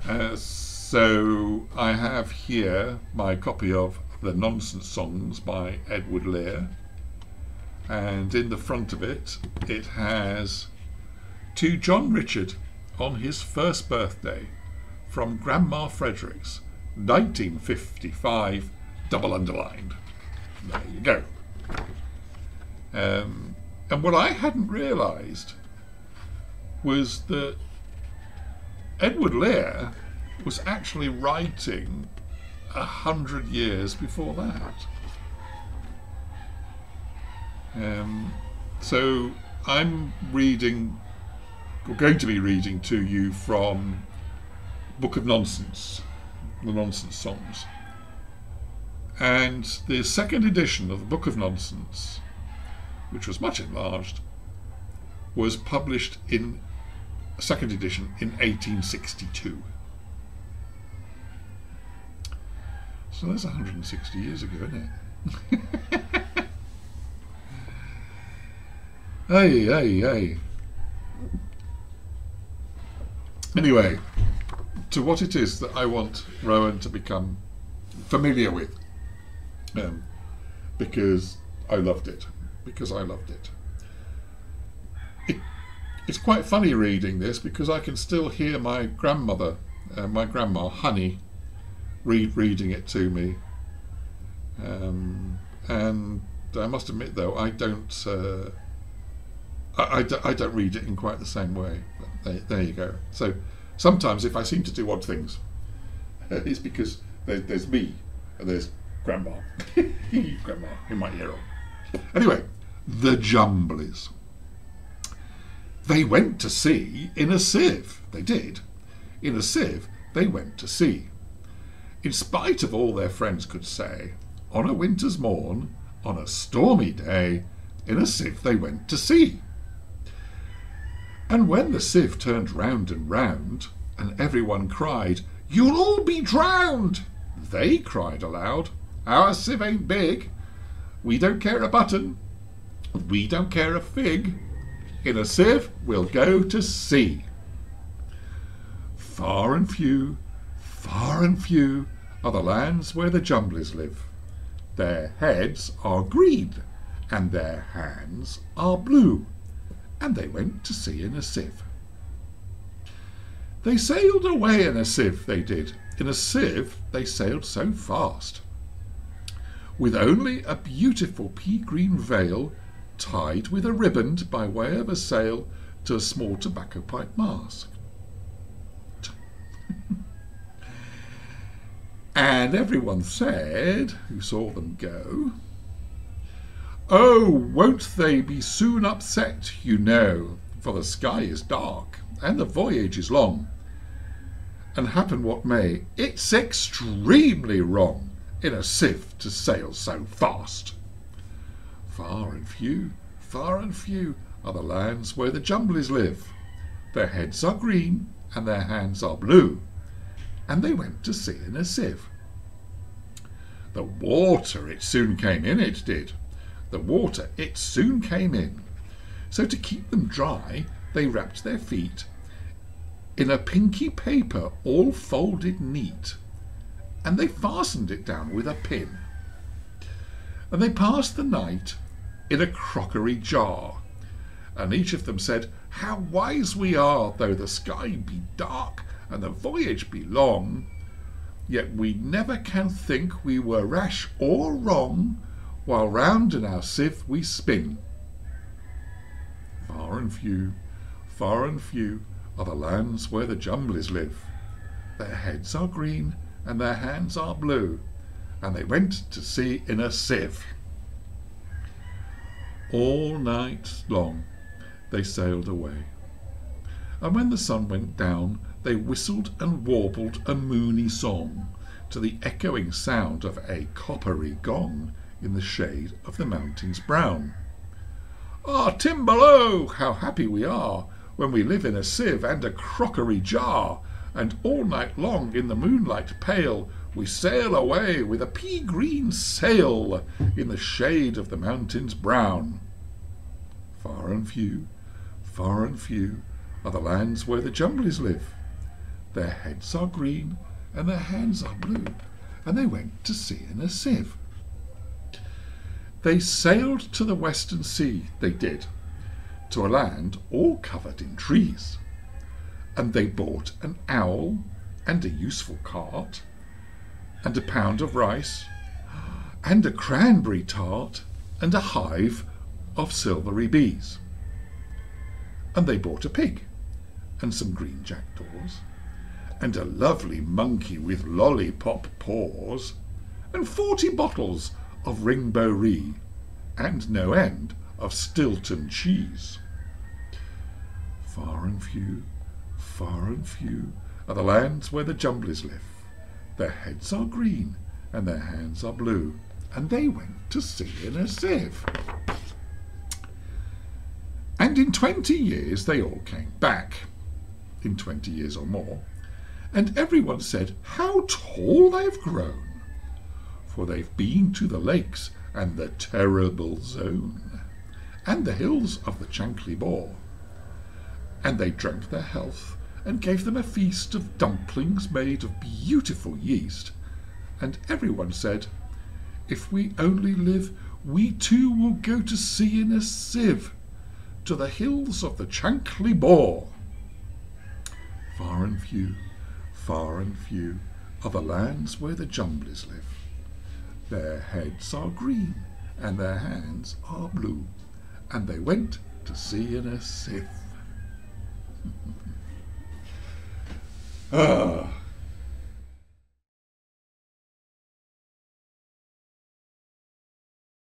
So I have here my copy of The Nonsense Songs by Edward Lear, and in the front of it, it has to John Richard on his first birthday from Grandma Fredericks, 1955, double underlined. There you go. And what I hadn't realised was that Edward Lear was actually writing 100 years before that. So I'm reading, or going to be reading to you from Book of Nonsense, The Nonsense Songs. And the second edition of the Book of Nonsense, which was much enlarged, was published in a second edition in 1862. So that's 160 years ago, isn't it? Hey. Anyway, to what it is that I want Rowan to become familiar with, because I loved it. It's quite funny reading this because I can still hear my grandmother, my grandma Honey, reading it to me, and I must admit though I don't read it in quite the same way. But there you go. So sometimes if I seem to do odd things, it's because there's me and there's Grandma, Grandma in my ear. Anyway, the Jumblies. They went to sea in a sieve. They did. In a sieve they went to sea. In spite of all their friends could say, on a winter's morn, on a stormy day, in a sieve they went to sea. And when the sieve turned round and round, and everyone cried, "You'll all be drowned!" they cried aloud, "Our sieve ain't big. We don't care a button. We don't care a fig. In a sieve we'll go to sea." Far and few are the lands where the Jumblies live. Their heads are green, and their hands are blue, and they went to sea in a sieve. They sailed away in a sieve, they did. In a sieve they sailed so fast, with only a beautiful pea-green veil tied with a riband by way of a sail to a small tobacco pipe mast. And everyone said, who saw them go, "Oh, won't they be soon upset, you know, for the sky is dark and the voyage is long. And happen what may, it's extremely wrong in a sieve to sail so fast." Far and few are the lands where the Jumblies live. Their heads are green and their hands are blue, and they went to sea in a sieve. The water, it soon came in, it did. The water, it soon came in. So to keep them dry, they wrapped their feet in a pinky paper all folded neat, and they fastened it down with a pin. And they passed the night in a crockery jar, and each of them said, "How wise we are, though the sky be dark and the voyage be long, yet we never can think we were rash or wrong, while round in our sieve we spin." Far and few are the lands where the Jumblies live. Their heads are green and their hands are blue, and they went to sea in a sieve. All night long they sailed away, and when the sun went down they whistled and warbled a moony song to the echoing sound of a coppery gong in the shade of the mountains brown. "Ah, Timbalo, how happy we are when we live in a sieve and a crockery jar, and all night long in the moonlight pale we sail away with a pea-green sail in the shade of the mountains brown." Far and few are the lands where the Jumblies live. Their heads are green and their hands are blue, and they went to sea in a sieve. They sailed to the western sea, they did, to a land all covered in trees. And they bought an owl and a useful cart, and a pound of rice, and a cranberry tart, and a hive of silvery bees. And they bought a pig, and some green jackdaws, and a lovely monkey with lollipop paws, and 40 bottles of ring-bo-ree, and no end of Stilton cheese. Far and few are the lands where the Jumblies live. Their heads are green and their hands are blue, and they went to sea in a sieve. And in 20 years they all came back, in 20 years or more, and everyone said how tall they've grown, for they've been to the lakes and the terrible zone, and the hills of the Chankly Bore, and they drank their health and gave them a feast of dumplings made of beautiful yeast, and everyone said, if we only live, we too will go to sea in a sieve, to the hills of the Chankly Bore. Far and few are the lands where the Jumblies live. Their heads are green and their hands are blue, and they went to sea in a sieve. Ah,